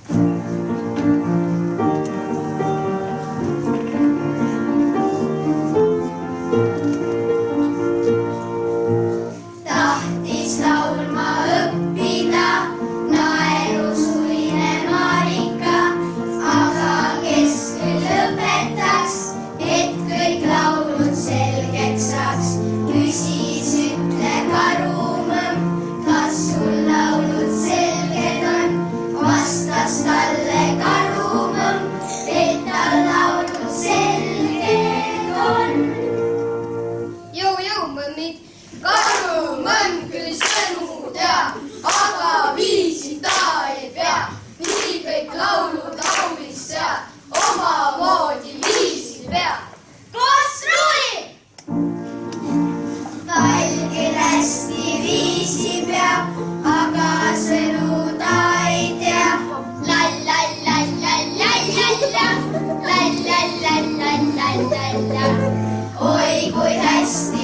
Tahtis laulma õppida naerusuline Marika, aga kes küll õpetaks, et kõik laulud selgeks saaks. Küsis ütle karumõmm, kas sul laulud selged on? Vastas talle karumõmm, et tal laulud selged on. Jõu, mõmmid, karumõmm küll sõnu teab, aga viisi ta ei pea. Nii kõik laulud laulis seal, omamoodi viisi peab. Kas ruuli? Tal küll hästi viisi peab, aga sõnu ta ei tea. Oi kui hästi